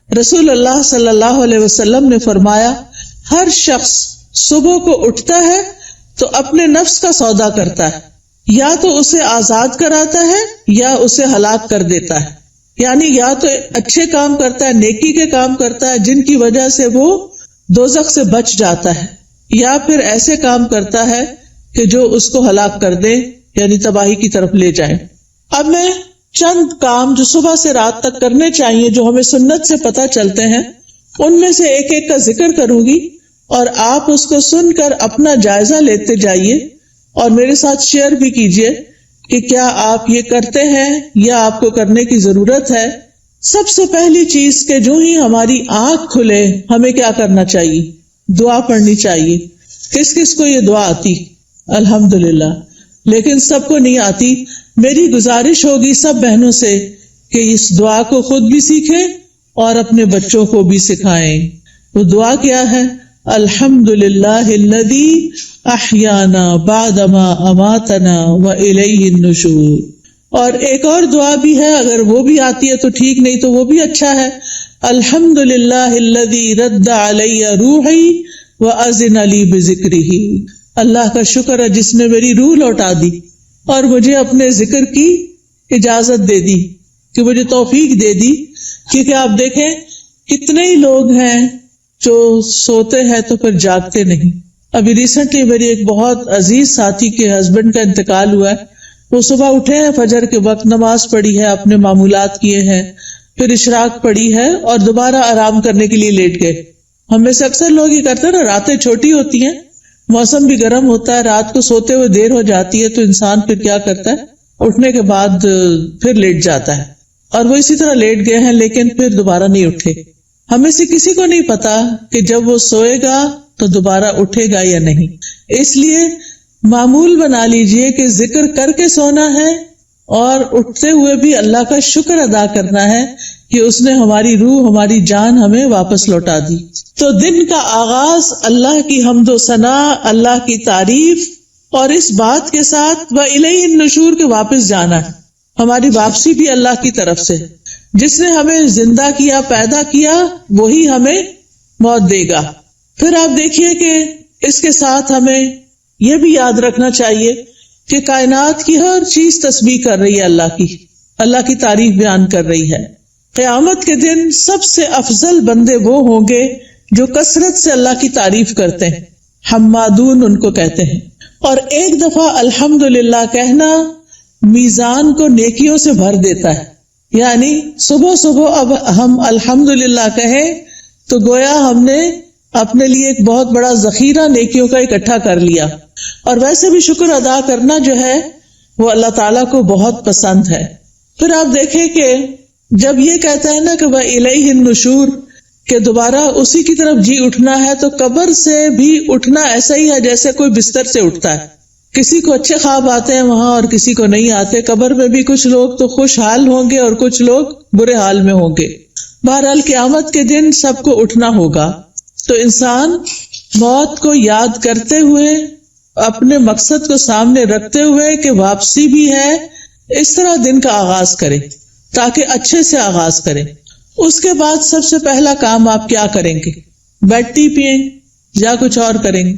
رسول اللہ صلی اللہ علیہ وسلم نے فرمایا ہر شخص صبح کو اٹھتا ہے تو اپنے نفس کا سودا کرتا ہے، یا تو اسے آزاد کراتا ہے یا اسے ہلاک کر دیتا ہے، یعنی یا تو اچھے کام کرتا ہے، نیکی کے کام کرتا ہے جن کی وجہ سے وہ دوزخ سے بچ جاتا ہے، یا پھر ایسے کام کرتا ہے کہ جو اس کو ہلاک کر دے، یعنی تباہی کی طرف لے جائے۔ اب میں چند کام جو صبح سے رات تک کرنے چاہیے جو ہمیں سنت سے پتہ چلتے ہیں ان میں سے ایک ایک کا ذکر کروں گی، اور آپ اس کو سن کر اپنا جائزہ لیتے جائیے اور میرے ساتھ شیئر بھی کیجئے کہ کیا آپ یہ کرتے ہیں یا آپ کو کرنے کی ضرورت ہے۔ سب سے پہلی چیز کہ جو ہی ہماری آنکھ کھلے ہمیں کیا کرنا چاہیے؟ دعا پڑھنی چاہیے۔ کس کس کو یہ دعا آتی؟ الحمدللہ، لیکن سب کو نہیں آتی۔ میری گزارش ہوگی سب بہنوں سے کہ اس دعا کو خود بھی سیکھیں اور اپنے بچوں کو بھی سکھائیں۔ وہ دعا کیا ہے؟ الحمدللہ الذی احیانا بعدما اماتنا والیہ النشور۔ اور ایک اور دعا بھی ہے، اگر وہ بھی آتی ہے تو ٹھیک، نہیں تو وہ بھی اچھا ہے۔ الحمدللہ الذی رد علی روحی واذن لی بذکرہ۔ اللہ کا شکر ہے جس نے میری روح لوٹا دی اور مجھے اپنے ذکر کی اجازت دے دی، کہ مجھے توفیق دے دی۔ کیونکہ آپ دیکھیں کتنے ہی لوگ ہیں جو سوتے ہیں تو پھر جاگتے نہیں۔ ابھی ریسنٹلی میری ایک بہت عزیز ساتھی کے ہسبینڈ کا انتقال ہوا ہے۔ وہ صبح اٹھے ہیں، فجر کے وقت نماز پڑھی ہے، اپنے معمولات کیے ہیں، پھر اشراق پڑھی ہے اور دوبارہ آرام کرنے کے لیے لیٹ گئے۔ ہم میں سے اکثر لوگ یہ کرتے ہیں نا، راتیں چھوٹی ہوتی ہیں، موسم بھی گرم ہوتا ہے، رات کو سوتے ہوئے دیر ہو جاتی ہے تو انسان پھر کیا کرتا ہے، اٹھنے کے بعد پھر لیٹ جاتا ہے، اور وہ اسی طرح لیٹ گئے ہیں لیکن پھر دوبارہ نہیں اٹھے۔ ہمیں سے کسی کو نہیں پتا کہ جب وہ سوئے گا تو دوبارہ اٹھے گا یا نہیں۔ اس لیے معمول بنا لیجئے کہ ذکر کر کے سونا ہے اور اٹھتے ہوئے بھی اللہ کا شکر ادا کرنا ہے کہ اس نے ہماری روح، ہماری جان ہمیں واپس لوٹا دی۔ تو دن کا آغاز اللہ کی حمد و ثنا، اللہ کی تعریف، اور اس بات کے ساتھ وَإِلَيْهِ النُّشُورِ کے واپس جانا ہے۔ ہماری واپسی بھی اللہ کی طرف سے، جس نے ہمیں زندہ کیا، پیدا کیا، وہی ہمیں موت دے گا۔ پھر آپ دیکھیے کہ اس کے ساتھ ہمیں یہ بھی یاد رکھنا چاہیے کہ کائنات کی ہر چیز تسبیح کر رہی ہے اللہ کی تعریف بیان کر رہی ہے۔ قیامت کے دن سب سے افضل بندے وہ ہوں گے جو کثرت سے اللہ کی تعریف کرتے ہیں، حمادون ان کو کہتے ہیں۔ اور ایک دفعہ الحمدللہ کہنا میزان کو نیکیوں سے بھر دیتا ہے، یعنی صبح صبح اب ہم الحمدللہ کہیں تو گویا ہم نے اپنے لیے ایک بہت بڑا ذخیرہ نیکیوں کا اکٹھا کر لیا۔ اور ویسے بھی شکر ادا کرنا جو ہے وہ اللہ تعالیٰ کو بہت پسند ہے۔ پھر آپ دیکھیں کہ جب یہ کہتا ہے نا کہ وَإِلَيْهِ النُّشُورِ، کہ دوبارہ اسی کی طرف جی اٹھنا ہے، تو قبر سے بھی اٹھنا ایسا ہی ہے جیسے کوئی بستر سے اٹھتا ہے۔ کسی کو اچھے خواب آتے ہیں وہاں اور کسی کو نہیں آتے۔ قبر میں بھی کچھ لوگ تو خوشحال ہوں گے اور کچھ لوگ برے حال میں ہوں گے۔ بہرحال قیامت کے دن سب کو اٹھنا ہوگا، تو انسان موت کو یاد کرتے ہوئے، اپنے مقصد کو سامنے رکھتے ہوئے کہ واپسی بھی ہے، اس طرح دن کا آغاز کرے تاکہ اچھے سے آغاز کرے۔ اس کے بعد سب سے پہلا کام آپ کیا کریں گے؟ بیڈ ٹی پئیں یا کچھ اور کریں گے؟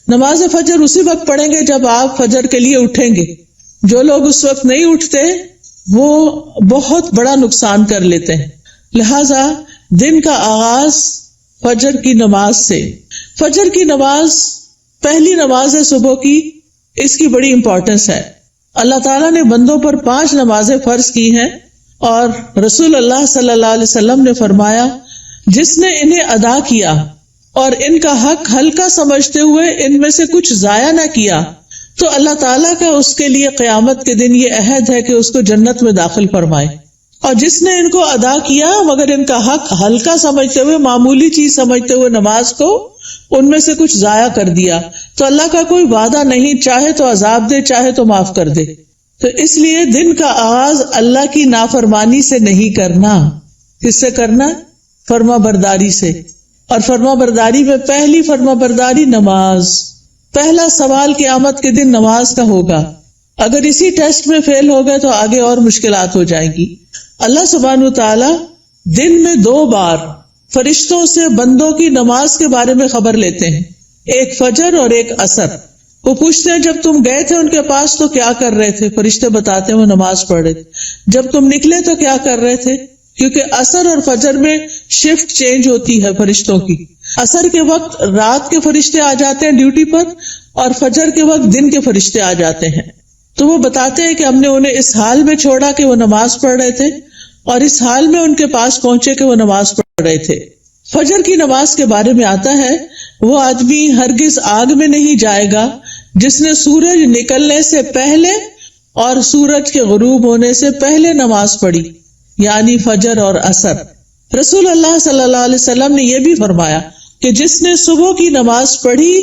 نماز فجر اسی وقت پڑھیں گے جب آپ فجر کے لیے اٹھیں گے۔ جو لوگ اس وقت نہیں اٹھتے وہ بہت بڑا نقصان کر لیتے ہیں۔ لہذا دن کا آغاز فجر کی نماز سے۔ فجر کی نماز پہلی نماز ہے صبح کی، اس کی بڑی امپورٹنس ہے۔ اللہ تعالیٰ نے بندوں پر 5 نمازیں فرض کی ہیں، اور رسول اللہ صلی اللہ علیہ وسلم نے فرمایا جس نے انہیں ادا کیا اور ان کا حق ہلکا سمجھتے ہوئے ان میں سے کچھ ضائع نہ کیا تو اللہ تعالیٰ کا اس کے لیے قیامت کے دن یہ عہد ہے کہ اس کو جنت میں داخل فرمائے۔ اور جس نے ان کو ادا کیا مگر ان کا حق ہلکا سمجھتے ہوئے، معمولی چیز سمجھتے ہوئے نماز کو ان میں سے کچھ ضائع کر دیا تو اللہ کا کوئی وعدہ نہیں، چاہے تو عذاب دے چاہے تو معاف کر دے۔ تو اس لیے دن کا آغاز اللہ کی نافرمانی سے نہیں کرنا۔ کس سے کرنا؟ فرما برداری سے۔ اور فرما برداری میں پہلی فرما برداری نماز۔ پہلا سوال قیامت کے دن نماز کا ہوگا۔ اگر اسی ٹیسٹ میں فیل ہو گئے تو آگے اور مشکلات ہو جائیں گی۔ اللہ سبحانہ وتعالی دن میں 2 بار فرشتوں سے بندوں کی نماز کے بارے میں خبر لیتے ہیں، ایک فجر اور ایک عصر۔ وہ پوچھتے ہیں جب تم گئے تھے ان کے پاس تو کیا کر رہے تھے؟ فرشتے بتاتے ہیں وہ نماز پڑھ رہے تھے۔ جب تم نکلے تو کیا کر رہے تھے؟ کیونکہ عصر اور فجر میں شفٹ چینج ہوتی ہے فرشتوں کی۔ عصر کے وقت رات کے فرشتے آ جاتے ہیں ڈیوٹی پر، اور فجر کے وقت دن کے فرشتے آ جاتے ہیں۔ تو وہ بتاتے ہیں کہ ہم نے انہیں اس حال میں چھوڑا کہ وہ نماز پڑھ رہے تھے، اور اس حال میں ان کے پاس پہنچے کہ وہ نماز پڑھ رہے تھے۔ فجر کی نماز کے بارے میں آتا ہے وہ آدمی ہرگز آگ میں نہیں جائے گا جس نے سورج نکلنے سے پہلے اور سورج کے غروب ہونے سے پہلے نماز پڑھی، یعنی فجر اور عصر۔ رسول اللہ صلی اللہ علیہ وسلم نے یہ بھی فرمایا کہ جس نے صبح کی نماز پڑھی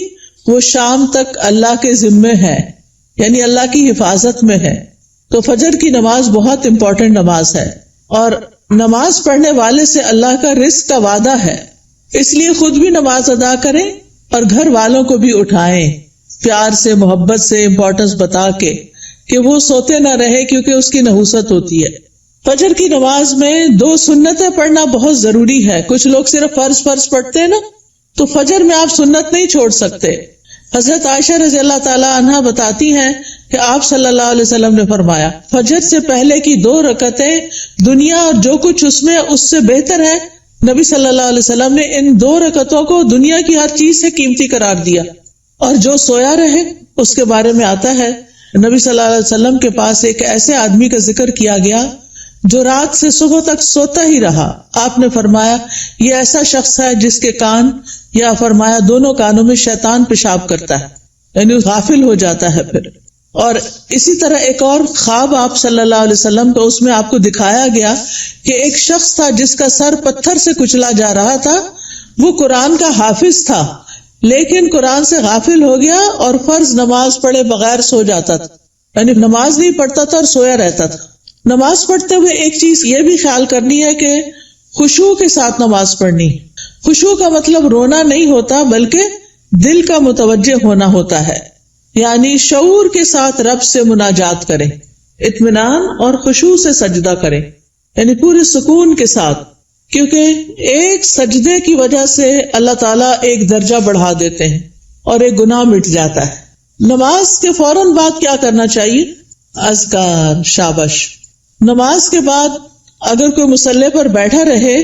وہ شام تک اللہ کے ذمے ہے، یعنی اللہ کی حفاظت میں ہے۔ تو فجر کی نماز بہت امپورٹنٹ نماز ہے، اور نماز پڑھنے والے سے اللہ کا رزق کا وعدہ ہے، اس لیے خود بھی نماز ادا کریں اور گھر والوں کو بھی اٹھائیں، پیار سے، محبت سے، امپورٹنس بتا کے کہ وہ سوتے نہ رہے، کیونکہ اس کی نحوست ہوتی ہے۔ فجر کی نماز میں 2 سنتیں پڑھنا بہت ضروری ہے۔ کچھ لوگ صرف فرض پڑھتے ہیں نا، تو فجر میں آپ سنت نہیں چھوڑ سکتے۔ حضرت عائشہ رضی اللہ تعالی عنہا بتاتی ہیں کہ آپ صلی اللہ علیہ وسلم نے فرمایا فجر سے پہلے کی 2 رکعتیں دنیا اور جو کچھ اس میں اس سے بہتر ہے۔ نبی صلی اللہ علیہ وسلم نے ان 2 رکعتوں کو دنیا کی ہر چیز سے قیمتی قرار دیا، اور جو سویا رہے اس کے بارے میں آتا ہے نبی صلی اللہ علیہ وسلم کے پاس ایک ایسے آدمی کا ذکر کیا گیا جو رات سے صبح تک سوتا ہی رہا۔ آپ نے فرمایا یہ ایسا شخص ہے جس کے کان، یا فرمایا دونوں کانوں میں شیطان پیشاب کرتا ہے، یعنی غافل ہو جاتا ہے پھر۔ اور اسی طرح ایک اور خواب آپ صلی اللہ علیہ وسلم کو اس میں آپ کو دکھایا گیا کہ ایک شخص تھا جس کا سر پتھر سے کچلا جا رہا تھا۔ وہ قرآن کا حافظ تھا لیکن قرآن سے غافل ہو گیا اور فرض نماز پڑھے بغیر سو جاتا تھا، یعنی نماز نہیں پڑھتا تھا اور سویا رہتا تھا۔ نماز پڑھتے ہوئے ایک چیز یہ بھی خیال کرنی ہے کہ خشوع کے ساتھ نماز پڑھنی۔ خشوع کا مطلب رونا نہیں ہوتا بلکہ دل کا متوجہ ہونا ہوتا ہے، یعنی شعور کے ساتھ رب سے مناجات کریں، اطمینان اور خشوع سے سجدہ کریں، یعنی پورے سکون کے ساتھ، کیونکہ ایک سجدے کی وجہ سے اللہ تعالیٰ ایک درجہ بڑھا دیتے ہیں اور ایک گناہ مٹ جاتا ہے۔ نماز کے فوراً بعد کیا کرنا چاہیے؟ اذکار، شابش۔ نماز کے بعد اگر کوئی مصلی پر بیٹھا رہے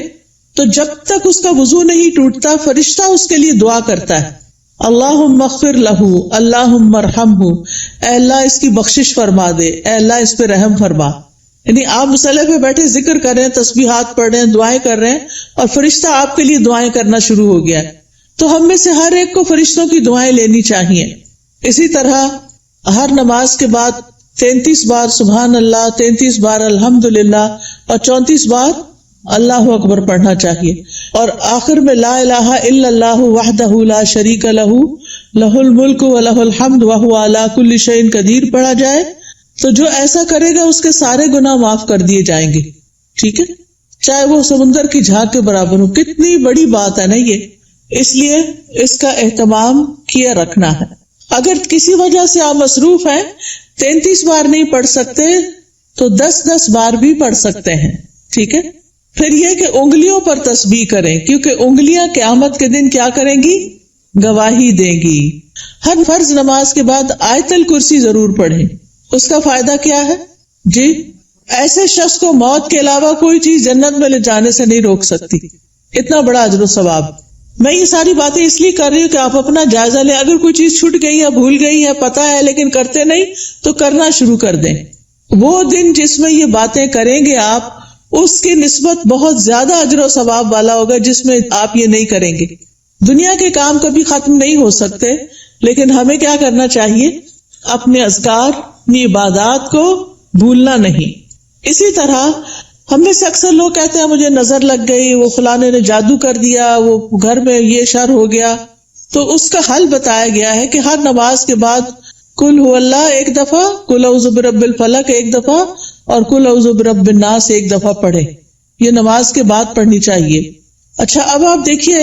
تو جب تک اس کا وضو نہیں ٹوٹتا فرشتہ اس کے لیے دعا کرتا ہے، اللہم اغفر لہ، اللہم ارحمہ، اے اللہ اس کی بخشش فرما دے، اے اللہ اس پہ رحم فرما۔ یعنی آپ مصلی پہ بیٹھے ذکر کر رہے ہیں، تسبیحات پڑھ رہے ہیں، دعائیں کر رہے ہیں، اور فرشتہ آپ کے لیے دعائیں کرنا شروع ہو گیا ہے۔ تو ہم میں سے ہر ایک کو فرشتوں کی دعائیں لینی چاہیے۔ اسی طرح ہر نماز کے بعد 33 بار سبحان اللہ، 33 بار الحمدللہ، اور 34 بار اللہ اکبر پڑھنا چاہیے، اور آخر میں لا الہ الا اللہ وحدہ لا شریک لہ لہ الملک ولہ الحمد وہو علی کل شیء قدیر پڑھا جائے تو جو ایسا کرے گا اس کے سارے گناہ معاف کر دیے جائیں گے۔ ٹھیک ہے، چاہے وہ سمندر کی جھاگ کے برابر ہو۔ کتنی بڑی بات ہے نا یہ، اس لیے اس کا اہتمام کیا رکھنا ہے۔ اگر کسی وجہ سے آپ مصروف ہیں، 33 بار نہیں پڑھ سکتے تو 10 بار بھی پڑھ سکتے ہیں۔ ٹھیک ہے، پھر یہ کہ انگلیوں پر تسبیح کریں، کیونکہ انگلیاں قیامت کے دن کیا کریں گی؟ گواہی دیں گی۔ ہر فرض نماز کے بعد آیت الکرسی ضرور پڑھیں۔ اس کا فائدہ کیا ہے؟ جی، ایسے شخص کو موت کے علاوہ کوئی چیز جنت میں لے جانے سے نہیں روک سکتی۔ اتنا بڑا اجر و ثواب۔ میں یہ ساری باتیں اس لیے کر رہی ہوں کہ آپ اپنا جائزہ لیں۔ اگر کوئی چیز چھوٹ گئی ہے، بھول گئی ہے، پتہ ہے لیکن کرتے نہیں، تو کرنا شروع کر دیں۔ وہ دن جس میں یہ باتیں کریں گے آپ، اس کی نسبت بہت زیادہ اجر و ثواب والا ہوگا جس میں آپ یہ نہیں کریں گے۔ دنیا کے کام کبھی ختم نہیں ہو سکتے، لیکن ہمیں کیا کرنا چاہیے؟ اپنے اذکار، اپنی عبادات کو بھولنا نہیں۔ اسی طرح ہم میں سے اکثر لوگ کہتے ہیں مجھے نظر لگ گئی، وہ فلانے نے جادو کر دیا، وہ گھر میں یہ شر ہو گیا۔ تو اس کا حل بتایا گیا ہے کہ ہر نماز کے بعد قل هو اللہ 1 دفعہ، قل اعوذ برب الفلق 1 دفعہ، اور قل اعوذ برب الناس 1 دفعہ پڑھے۔ یہ نماز کے بعد پڑھنی چاہیے۔ اچھا، اب آپ دیکھیے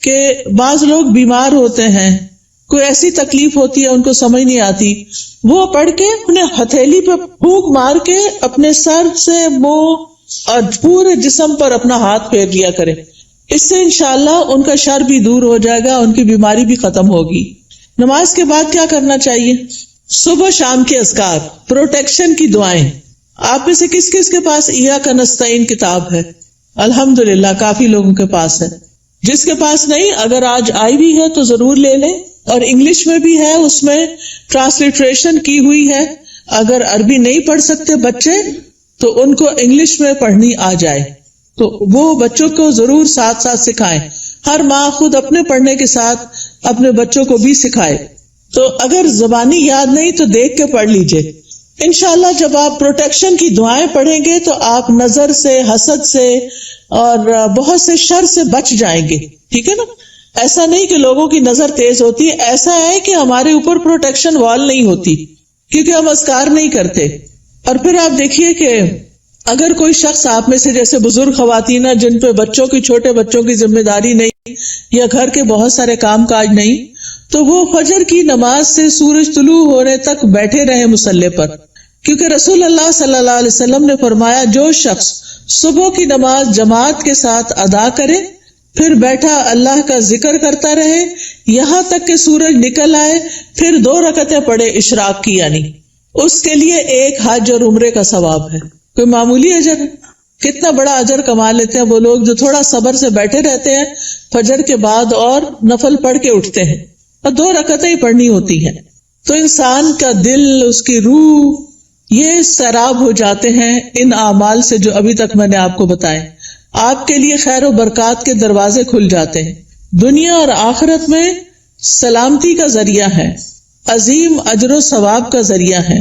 کہ بعض لوگ بیمار ہوتے ہیں، کوئی ایسی تکلیف ہوتی ہے ان کو سمجھ نہیں آتی، وہ پڑھ کے اپنے ہتھیلی پہ پھونک مار کے اپنے سر سے، منہ اور پورے جسم پر اپنا ہاتھ پھیر لیا کریں. اس سے انشاءاللہ ان کا شر بھی دور ہو جائے گا، ان کی بیماری بھی ختم ہوگی. نماز کے بعد کیا کرنا چاہیے؟ صبح شام کے اذکار، پروٹیکشن کی دعائیں. آپ میں سے کس کس کے پاس ایاک نستعین کتاب ہے؟ الحمدللہ کافی لوگوں کے پاس ہے. جس کے پاس نہیں، اگر آج آئی بھی ہے تو ضرور لے لیں. اور انگلش میں بھی ہے، اس میں ٹرانسلیٹریشن کی ہوئی ہے. اگر عربی نہیں پڑھ سکتے بچے تو ان کو انگلش میں پڑھنی آ جائے تو وہ بچوں کو ضرور ساتھ ساتھ سکھائیں. ہر ماں خود اپنے پڑھنے کے ساتھ اپنے بچوں کو بھی سکھائے. تو اگر زبانی یاد نہیں تو دیکھ کے پڑھ لیجئے. انشاءاللہ جب آپ پروٹیکشن کی دعائیں پڑھیں گے تو آپ نظر سے، حسد سے اور بہت سے شر سے بچ جائیں گے. ٹھیک ہے نا؟ ایسا نہیں کہ لوگوں کی نظر تیز ہوتی ہے، ایسا ہے کہ ہمارے اوپر پروٹیکشن وال نہیں ہوتی کیونکہ ہم اذکار نہیں کرتے. اور پھر آپ دیکھیے کہ اگر کوئی شخص آپ میں سے جیسے بزرگ خواتین جن پہ بچوں کی، چھوٹے بچوں کی ذمہ داری نہیں یا گھر کے بہت سارے کام کاج نہیں، تو وہ فجر کی نماز سے سورج طلوع ہونے تک بیٹھے رہے مصلی پر. کیونکہ رسول اللہ صلی اللہ علیہ وسلم نے فرمایا جو شخص صبح کی نماز جماعت کے ساتھ ادا کرے پھر بیٹھا اللہ کا ذکر کرتا رہے یہاں تک کہ سورج نکل آئے، پھر 2 رکعتیں پڑھے اشراق کی، یعنی اس کے لیے ایک حج اور عمرے کا ثواب ہے. کوئی معمولی اجر ہے؟ کتنا بڑا اجر کما لیتے ہیں وہ لوگ جو تھوڑا صبر سے بیٹھے رہتے ہیں فجر کے بعد اور نفل پڑھ کے اٹھتے ہیں اور 2 رکعتیں ہی پڑھنی ہوتی ہیں. تو انسان کا دل، اس کی روح، یہ سیراب ہو جاتے ہیں ان اعمال سے جو ابھی تک میں نے آپ کو بتائے. آپ کے لیے خیر و برکات کے دروازے کھل جاتے ہیں، دنیا اور آخرت میں سلامتی کا ذریعہ ہے، عظیم اجر و ثواب کا ذریعہ ہے،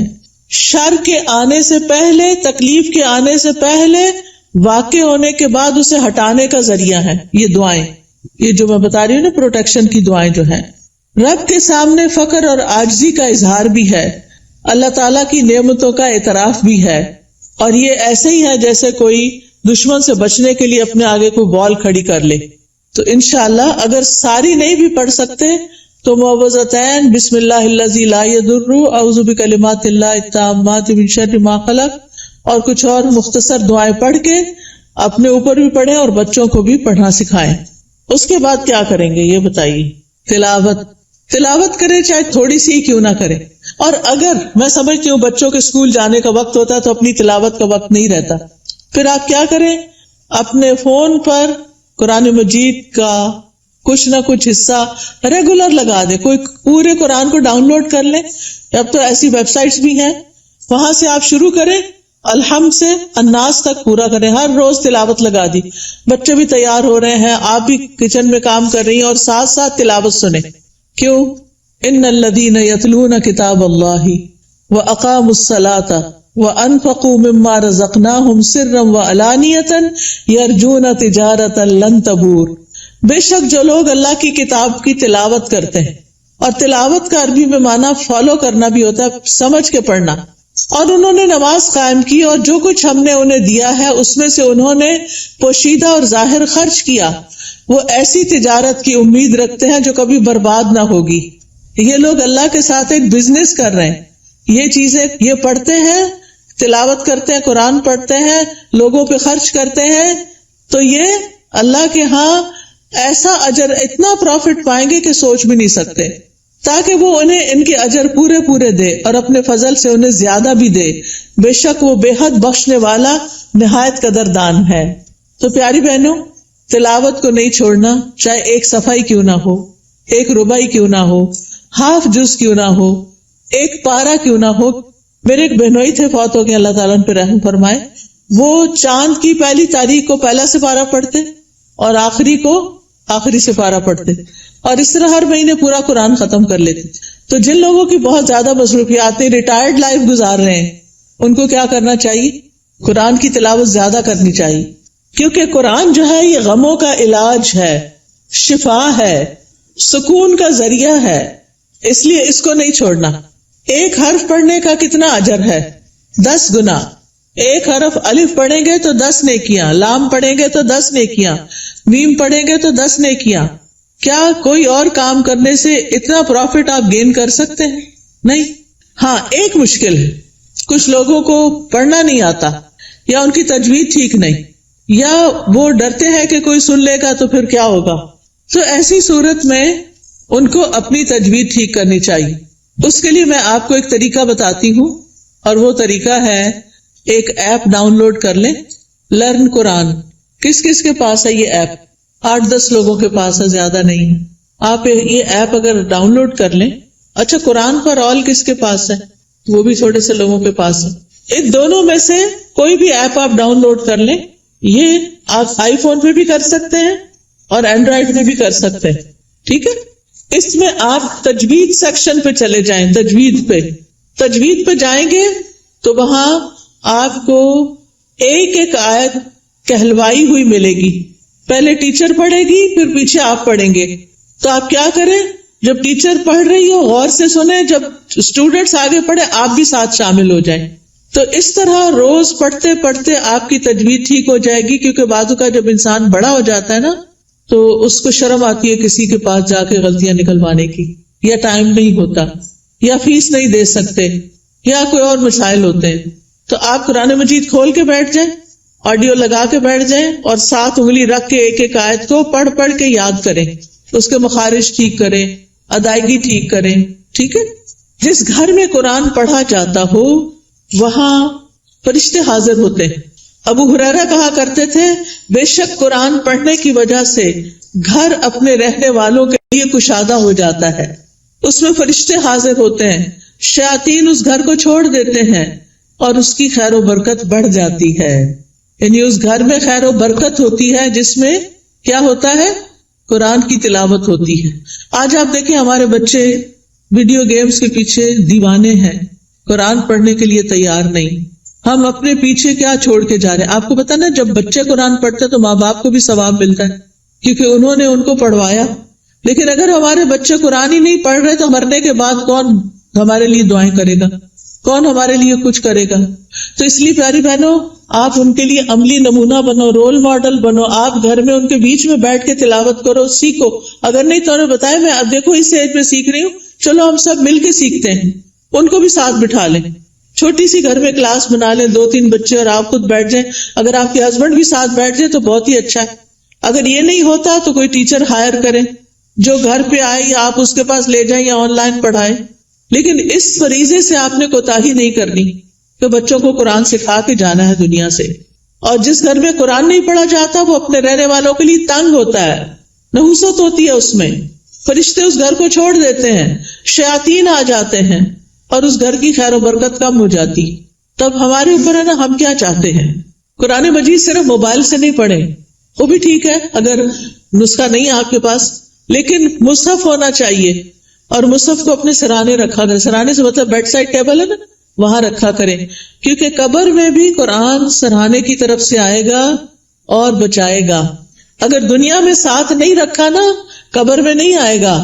شر کے آنے سے پہلے، تکلیف کے آنے سے پہلے، واقع ہونے کے بعد اسے ہٹانے کا ذریعہ ہے. یہ دعائیں، یہ جو میں بتا رہی ہوں نا پروٹیکشن کی دعائیں جو ہیں، رب کے سامنے فقر اور عاجزی کا اظہار بھی ہے، اللہ تعالیٰ کی نعمتوں کا اعتراف بھی ہے. اور یہ ایسے ہی ہے جیسے کوئی دشمن سے بچنے کے لیے اپنے آگے کوئی بال کھڑی کر لے. تو انشاءاللہ اگر ساری نہیں بھی پڑھ سکتے تو معوذتین، بسم اللہ الذی لا یضر، اعوذ بکلمات اللہ التامات من شر ما خلق، اور کچھ اور مختصر دعائیں پڑھ کے اپنے اوپر بھی پڑھیں اور بچوں کو بھی پڑھنا سکھائیں. اس کے بعد کیا کریں گے یہ بتائیے؟ تلاوت کریں، چاہے تھوڑی سی کیوں نہ کریں. اور اگر میں سمجھتی ہوں بچوں کے اسکول جانے کا وقت ہوتا ہے تو اپنی تلاوت کا وقت نہیں رہتا، پھر آپ کیا کریں؟ اپنے فون پر قرآن مجید کا کچھ نہ کچھ حصہ ریگولر لگا دیں. کوئی پورے قرآن کو ڈاؤن لوڈ کر لیں، اب تو ایسی ویب سائٹس بھی ہیں، وہاں سے آپ شروع کریں، الحمد سے الناس تک پورا کریں. ہر روز تلاوت لگا دی. بچے بھی تیار ہو رہے ہیں، آپ بھی کچن میں کام کر رہی ہیں اور ساتھ ساتھ تلاوت سنیں. کیوں؟ ان الذین یتلون کتاب اللہ واقاموا الصلاۃ وانفقوا مما رزقناہم سرا وعلانیۃ یرجون تجارۃ لن تبور. بے شک جو لوگ اللہ کی کتاب کی تلاوت کرتے ہیں، اور تلاوت کا عربی میں معنی فالو کرنا بھی ہوتا ہے، سمجھ کے پڑھنا، اور انہوں نے نماز قائم کی اور جو کچھ ہم نے انہیں دیا ہے اس میں سے انہوں نے پوشیدہ اور ظاہر خرچ کیا، وہ ایسی تجارت کی امید رکھتے ہیں جو کبھی برباد نہ ہوگی. یہ لوگ اللہ کے ساتھ ایک بزنس کر رہے ہیں. یہ چیزیں یہ پڑھتے ہیں، تلاوت کرتے ہیں، قرآن پڑھتے ہیں، لوگوں پہ خرچ کرتے ہیں، تو یہ اللہ کے ہاں ایسا اجر، اتنا پروفٹ پائیں گے کہ سوچ بھی نہیں سکتے، تاکہ وہ انہیں ان کے اجر پورے پورے دے اور اپنے فضل سے انہیں زیادہ بھی دے. بے شک وہ بے حد بخشنے والا، نہایت قدردان ہے. تو پیاری بہنوں، تلاوت کو نہیں چھوڑنا، چاہے ایک صفحہ ہی کیوں نہ ہو، ایک ربع ہی کیوں نہ ہو، ہاف جز کیوں نہ ہو، ایک پارہ کیوں نہ ہو. میرے ایک بہنوئی تھے، فوت ہو گئے، اللہ تعالیٰ ان پہ رحم فرمائے. وہ چاند کی پہلی تاریخ کو پہلا سپارہ پڑھتے اور آخری کو آخری سپارہ پڑھتے، اور اس طرح ہر مہینے پورا قرآن ختم کر لیتے. تو جن لوگوں کی بہت زیادہ مصروفیات، ریٹائرڈ لائف گزار رہے ہیں، ان کو کیا کرنا چاہیے؟ قرآن کی تلاوت زیادہ کرنی چاہیے، کیونکہ قرآن جو ہے یہ غموں کا علاج ہے، شفا ہے، سکون کا ذریعہ ہے، اس لیے اس کو نہیں چھوڑنا. ایک حرف پڑھنے کا کتنا اجر ہے؟ 10 گنا. ایک حرف الف پڑھیں گے تو 10 نیکیاں، لام پڑھیں گے تو 10 نیکیاں، میم پڑھیں گے تو 10 نیکیاں. کیا کوئی اور کام کرنے سے اتنا پروفٹ آپ گین کر سکتے ہیں؟ نہیں. ہاں ایک مشکل ہے، کچھ لوگوں کو پڑھنا نہیں آتا یا ان کی تجوید ٹھیک نہیں، یا وہ ڈرتے ہیں کہ کوئی سن لے گا تو پھر کیا ہوگا. تو ایسی صورت میں ان کو اپنی تجوید ٹھیک کرنی چاہیے. اس کے لیے میں آپ کو ایک طریقہ بتاتی ہوں، اور وہ طریقہ ہے ایک ایپ ڈاؤن لوڈ کر لیں، لرن قرآن. کس کس کے پاس ہے یہ ایپ؟ 8-10 لوگوں کے پاس ہے، زیادہ نہیں ہے. آپ یہ ایپ اگر ڈاؤن لوڈ کر لیں. اچھا، قرآن پر آل کس کے پاس ہے؟ وہ بھی تھوڑے سے لوگوں کے پاس ہے. ان دونوں میں سے کوئی بھی ایپ آپ ڈاؤن لوڈ کر لیں. یہ آپ آئی فون پہ بھی کر سکتے ہیں اور اینڈرائڈ پہ بھی کر سکتے ہیں. ٹھیک ہے، اس میں آپ تجوید سیکشن پہ چلے جائیں. تجوید پہ جائیں گے تو وہاں آپ کو ایک ایک آیت کہلوائی ہوئی ملے گی. پہلے ٹیچر پڑھے گی، پھر پیچھے آپ پڑھیں گے. تو آپ کیا کریں، جب ٹیچر پڑھ رہی ہو غور سے سنیں، جب اسٹوڈنٹس آگے پڑھے آپ بھی ساتھ شامل ہو جائیں. تو اس طرح روز پڑھتے پڑھتے آپ کی تجوید ٹھیک ہو جائے گی. کیونکہ بعض کا جب انسان بڑا ہو جاتا ہے نا تو اس کو شرم آتی ہے کسی کے پاس جا کے غلطیاں نکلوانے کی، یا ٹائم نہیں ہوتا، یا فیس نہیں دے سکتے، یا کوئی اور مسائل ہوتے ہیں. تو آپ قرآن مجید کھول کے بیٹھ جائیں، آڈیو لگا کے بیٹھ جائیں، اور 7 انگلی رکھ کے ایک ایک آیت کو پڑھ پڑھ کے یاد کریں. اس کے مخارج ٹھیک کریں، ادائیگی ٹھیک کریں. ٹھیک ہے، جس گھر میں قرآن پڑھا جاتا ہو وہاں فرشتے حاضر ہوتے ہیں. ابو ہریرہ کہا کرتے تھے، بے شک قرآن پڑھنے کی وجہ سے گھر اپنے رہنے والوں کے لیے کشادہ ہو جاتا ہے. اس میں فرشتے حاضر ہوتے ہیں، شیاطین اس گھر کو چھوڑ دیتے ہیں اور اس کی خیر و برکت بڑھ جاتی ہے. یعنی اس گھر میں خیر و برکت ہوتی ہے جس میں کیا ہوتا ہے، قرآن کی تلاوت ہوتی ہے. آج آپ دیکھیں ہمارے بچے ویڈیو گیمز کے پیچھے دیوانے ہیں، قرآن پڑھنے کے لیے تیار نہیں. ہم اپنے پیچھے کیا چھوڑ کے جا رہے ہیں؟ آپ کو پتا نا، جب بچے قرآن پڑھتے تو ماں باپ کو بھی ثواب ملتا ہے کیونکہ انہوں نے ان کو پڑھوایا. لیکن اگر ہمارے بچے قرآن ہی نہیں پڑھ رہے تو مرنے کے بعد کون ہمارے لیے دعائیں کرے گا، کون ہمارے لیے کچھ کرے گا؟ تو اس لیے پیاری بہنوں، آپ ان کے لیے عملی نمونہ بنو، رول ماڈل بنو. آپ گھر میں ان کے بیچ میں بیٹھ کے تلاوت کرو، سیکھو. اگر نہیں تو انہیں بتائے، میں اب دیکھو اس ایج میں سیکھ رہی ہوں، چلو ہم سب مل کے سیکھتے ہیں. ان کو بھی ساتھ بٹھا لیں، چھوٹی سی گھر میں کلاس بنا لیں، 2-3 بچے اور آپ خود بیٹھ جائیں. اگر آپ کے ہسبینڈ بھی ساتھ بیٹھ جائے تو بہت ہی اچھا ہے. اگر یہ نہیں ہوتا تو کوئی ٹیچر ہائر کریں جو گھر پہ آئے، یا آپ اس کے پاس لے جائیں یا آن لائن پڑھائیں. لیکن اس فریضے سے آپ نے کوتاہی نہیں کرنی کہ بچوں کو قرآن سکھا کے جانا ہے دنیا سے. اور جس گھر میں قرآن نہیں پڑھا جاتا وہ اپنے رہنے والوں کے لیے تنگ ہوتا ہے، نحوست ہوتی ہے اس میں. فرشتے اس گھر کو چھوڑ دیتے ہیں، شیاطین آ جاتے ہیں اور اس گھر کی خیر و برکت کم ہو جاتی. تب ہمارے اوپر ہے نا، ہم کیا چاہتے ہیں. قرآن مجید صرف موبائل سے نہیں پڑھیں، وہ بھی ٹھیک ہے اگر نسخہ نہیں ہے آپ کے پاس، لیکن مصحف ہونا چاہیے. اور مصحف کو اپنے سرانے رکھا کریں. سرانے سے مطلب بیڈ سائڈ ٹیبل ہے نا، وہاں رکھا کریں. کیونکہ قبر میں بھی قرآن سرانے کی طرف سے آئے گا اور بچائے گا. اگر دنیا میں ساتھ نہیں رکھا نا، قبر میں نہیں آئے گا.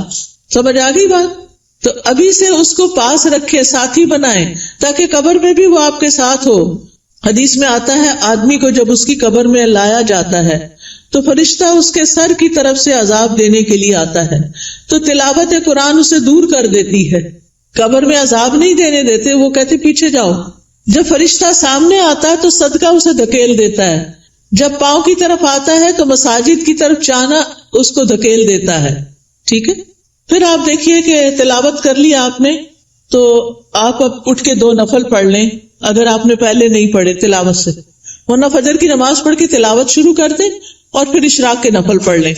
سمجھ آ گئی بات؟ تو ابھی سے اس کو پاس رکھے، ساتھی بنائیں تاکہ قبر میں بھی وہ آپ کے ساتھ ہو. حدیث میں آتا ہے، آدمی کو جب اس کی قبر میں لایا جاتا ہے تو فرشتہ اس کے سر کی طرف سے عذاب دینے کے لیے آتا ہے. تو تلاوت قرآن اسے دور کر دیتی ہے. قبر میں عذاب نہیں دینے دیتے، وہ کہتے پیچھے جاؤ. جب فرشتہ سامنے آتا ہے تو صدقہ اسے دھکیل دیتا ہے. جب پاؤں کی طرف آتا ہے تو مساجد کی طرف جانا اس کو دھکیل دیتا ہے. ٹھیک ہے، پھر آپ دیکھیے کہ تلاوت کر لی آپ نے، تو آپ اب اٹھ کے 2 نفل پڑھ لیں اگر آپ نے پہلے نہیں پڑھے تلاوت سے، ورنہ فجر کی نماز پڑھ کے تلاوت شروع کر دیں اور پھر اشراق کے نفل پڑھ لیں.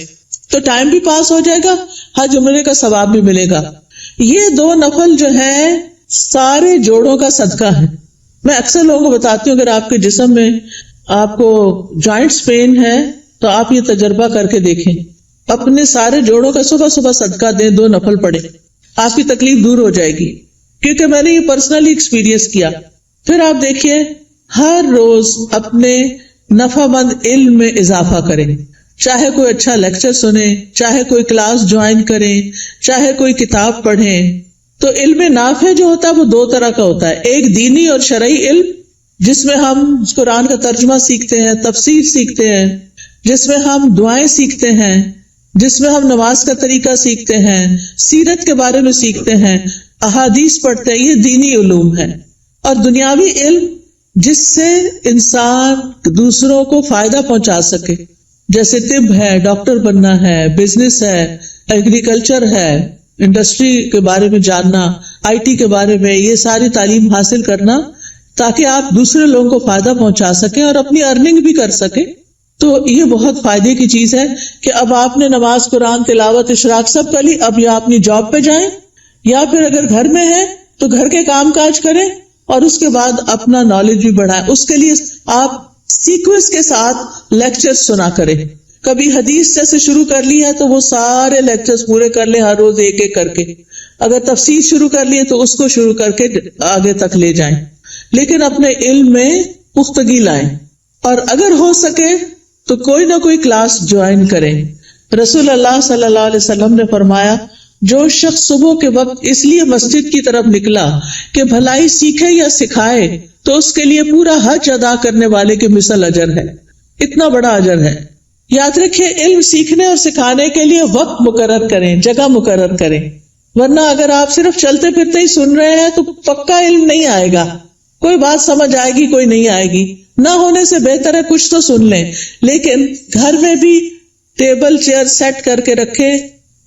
تو ٹائم بھی پاس ہو جائے گا، حج عمرے کا ثواب بھی ملے گا. یہ 2 نفل جو ہیں سارے جوڑوں کا صدقہ ہے. میں اکثر لوگوں کو بتاتی ہوں، اگر آپ کے جسم میں آپ کو جوائنٹس پین ہے تو آپ یہ تجربہ کر کے دیکھیں، اپنے سارے جوڑوں کا صبح صبح صدقہ دیں، 2 نفل پڑھیں، آپ کی تکلیف دور ہو جائے گی. کیونکہ میں نے یہ پرسنلی ایکسپیرینس کیا. پھر آپ دیکھیے ہر روز اپنے نفع مند علم میں اضافہ کریں. چاہے کوئی اچھا لیکچر سنیں، چاہے کوئی کلاس جوائن کریں، چاہے کوئی کتاب پڑھیں. تو علم نافع جو ہوتا ہے وہ 2 طرح کا ہوتا ہے. ایک دینی اور شرعی علم جس میں ہم قرآن کا ترجمہ سیکھتے ہیں، تفسیر سیکھتے ہیں، جس میں ہم دعائیں سیکھتے ہیں، جس میں ہم نماز کا طریقہ سیکھتے ہیں، سیرت کے بارے میں سیکھتے ہیں، احادیث پڑھتے ہیں. یہ دینی علوم ہے. اور دنیاوی علم جس سے انسان دوسروں کو فائدہ پہنچا سکے، جیسے طب ہے، ڈاکٹر بننا ہے، بزنس ہے، ایگریکلچر ہے، انڈسٹری کے بارے میں جاننا، آئی ٹی کے بارے میں، یہ ساری تعلیم حاصل کرنا تاکہ آپ دوسرے لوگوں کو فائدہ پہنچا سکیں اور اپنی ارننگ بھی کر سکیں. تو یہ بہت فائدے کی چیز ہے کہ اب آپ نے نماز، قرآن تلاوت، اشراق سب کر لی، اب یا اپنی جاب پہ جائیں یا پھر اگر گھر میں ہے تو گھر کے کام کاج کریں اور اس کے بعد اپنا نالج بھی بڑھائیں. اس کے لیے آپ سیکوینس کے ساتھ لیکچر سنا کریں. کبھی حدیث جیسے شروع کر لی ہے تو وہ سارے لیکچرز پورے کر لیں، ہر روز ایک ایک کر کے. اگر تفسیر شروع کر لی ہے تو اس کو شروع کر کے آگے تک لے جائیں، لیکن اپنے علم میں پختگی لائیں. اور اگر ہو سکے تو کوئی نہ کوئی کلاس جوائن کریں. رسول اللہ صلی اللہ علیہ وسلم نے فرمایا، جو شخص صبح کے وقت اس لیے مسجد کی طرف نکلا کہ بھلائی سیکھے یا سکھائے تو اس کے لیے پورا حج ادا کرنے والے کے مثل اجر ہے. اتنا بڑا اجر ہے. یاد رکھیں، علم سیکھنے اور سکھانے کے لیے وقت مقرر کریں، جگہ مقرر کریں، ورنہ اگر آپ صرف چلتے پھرتے ہی سن رہے ہیں تو پکا علم نہیں آئے گا. کوئی بات سمجھ آئے گی، کوئی نہیں آئے گی. نہ ہونے سے بہتر ہے کچھ تو سن لیں، لیکن گھر میں بھی ٹیبل چیئر سیٹ کر کے رکھیں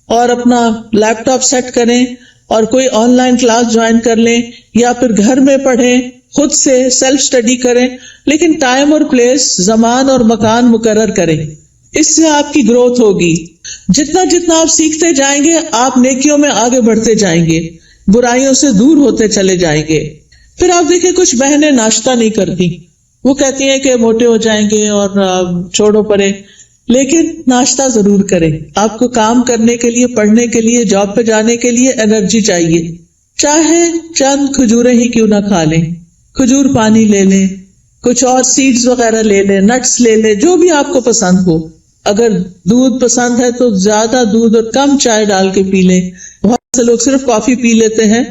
اور اپنا لیپ ٹاپ سیٹ کریں اور کوئی آن لائن کلاس جوائن کر لیں یا پھر گھر میں پڑھیں، خود سے سیلف اسٹڈی کریں، لیکن ٹائم اور پلیس، زمان اور مکان مقرر کریں. اس سے آپ کی گروتھ ہوگی. جتنا جتنا آپ سیکھتے جائیں گے آپ نیکیوں میں آگے بڑھتے جائیں گے، برائیوں سے دور ہوتے چلے جائیں گے. پھر آپ دیکھیں کچھ بہنیں ناشتہ نہیں کرتی، وہ کہتی ہیں کہ موٹے ہو جائیں گے اور چھوڑو پرے، لیکن ناشتہ ضرور کریں. آپ کو کام کرنے کے لیے، پڑھنے کے لیے، جاب پہ جانے کے لیے انرجی چاہیے. چاہے چند کھجوریں ہی کیوں نہ کھا لیں، کھجور پانی لے لیں، کچھ اور سیڈز وغیرہ لے لیں، نٹس لے لیں، جو بھی آپ کو پسند ہو. اگر دودھ پسند ہے تو زیادہ دودھ اور کم چائے ڈال کے پی لیں. بہت سے لوگ صرف کافی پی لیتے ہیں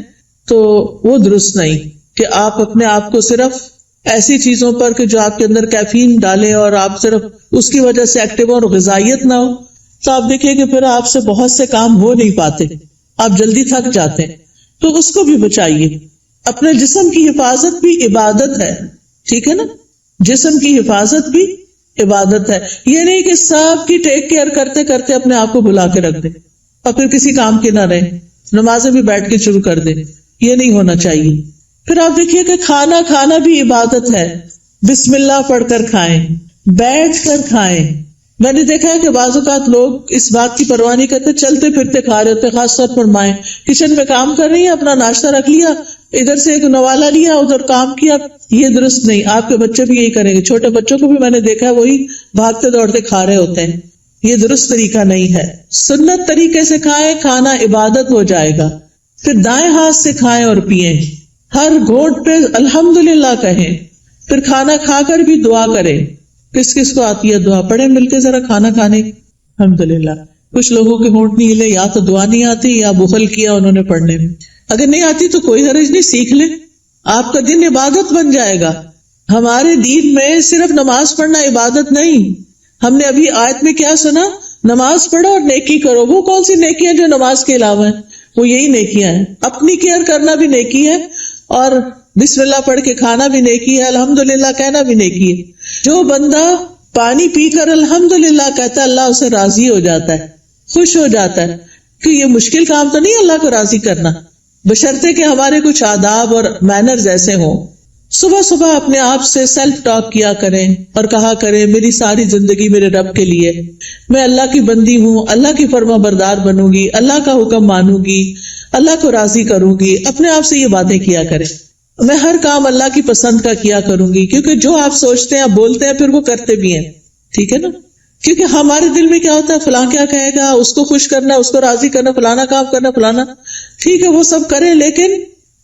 تو وہ درست نہیں کہ آپ اپنے آپ کو صرف ایسی چیزوں پر کہ جو آپ کے اندر کیفین ڈالے اور آپ صرف اس کی وجہ سے ایکٹیو اور غذائیت نہ ہو، تو آپ دیکھیں کہ پھر آپ سے بہت سے کام ہو نہیں پاتے، آپ جلدی تھک جاتے ہیں. تو اس کو بھی بچائیے. اپنے جسم کی حفاظت بھی عبادت ہے، ٹھیک ہے نا؟ جسم کی حفاظت بھی عبادت ہے. یہ نہیں کہ سب کی ٹیک کیئر کرتے کرتے اپنے آپ کو بلا کے رکھ دیں اور پھر کسی کام کے نہ رہیں، نمازیں بھی بیٹھ کے شروع کر دیں. یہ نہیں ہونا چاہیے. پھر آپ دیکھیے کہ کھانا کھانا بھی عبادت ہے. بسم اللہ پڑھ کر کھائیں، بیٹھ کر کھائیں. میں نے دیکھا ہے کہ بعض اوقات لوگ اس بات کی پرواہ نہیں کرتے، چلتے پھرتے کھا رہے ہوتے. خاص طور پر مائیں کچن میں کام کر رہی ہیں، اپنا ناشتہ رکھ لیا، ادھر سے ایک نوالا لیا، ادھر کام کیا. یہ درست نہیں. آپ کے بچے بھی یہی کریں گے. چھوٹے بچوں کو بھی میں نے دیکھا ہے وہی بھاگتے دوڑتے کھا رہے ہوتے ہیں. یہ درست طریقہ نہیں ہے. سنت طریقے سے کھائیں، کھانا عبادت ہو جائے گا. پھر دائیں ہاتھ سے کھائیں اور پیئیں، ہر گھونٹ پہ الحمدللہ کہیں. پھر کھانا کھا کر بھی دعا کریں. کس کس کو آتی ہے دعا؟ پڑھیں مل کے ذرا کھانا کھانے. الحمدللہ. کچھ لوگوں کے ہونٹ نہیں ہلے، یا تو دعا نہیں آتی یا بخل کیا انہوں نے پڑھنے میں. اگر نہیں آتی تو کوئی حرج نہیں، سیکھ لیں، آپ کا دن عبادت بن جائے گا. ہمارے دین میں صرف نماز پڑھنا عبادت نہیں. ہم نے ابھی آیت میں کیا سنا؟ نماز پڑھو اور نیکی کرو. وہ کون سی نیکی ہے جو نماز کے علاوہ ہیں؟ وہ یہی نیکیاں ہیں. اپنی کیئر کرنا بھی نیکی ہے اور بسم اللہ پڑھ کے کھانا بھی نیکی ہے، الحمدللہ کہنا بھی نیکی ہے. جو بندہ پانی پی کر الحمدللہ کہتا ہے اللہ اسے راضی ہو جاتا ہے، خوش ہو جاتا ہے. کہ یہ مشکل کام تو نہیں اللہ کو راضی کرنا، بشرطے کہ ہمارے کچھ آداب اور مینرز ایسے ہوں. صبح صبح اپنے آپ سے سیلف ٹاک کیا کریں اور کہا کریں میری ساری زندگی میرے رب کے لیے، میں اللہ کی بندی ہوں، اللہ کی فرما بردار بنوں گی، اللہ کا حکم مانوں گی، اللہ کو راضی کروں گی. اپنے آپ سے یہ باتیں کیا کریں. میں ہر کام اللہ کی پسند کا کیا کروں گی، کیونکہ جو آپ سوچتے ہیں بولتے ہیں پھر وہ کرتے بھی ہیں. ٹھیک ہے نا؟ کیونکہ ہمارے دل میں کیا ہوتا ہے، فلاں کیا کہے گا، اس کو خوش کرنا، اس کو راضی کرنا، فلانا کام کرنا، فلانا. ٹھیک ہے وہ سب کریں لیکن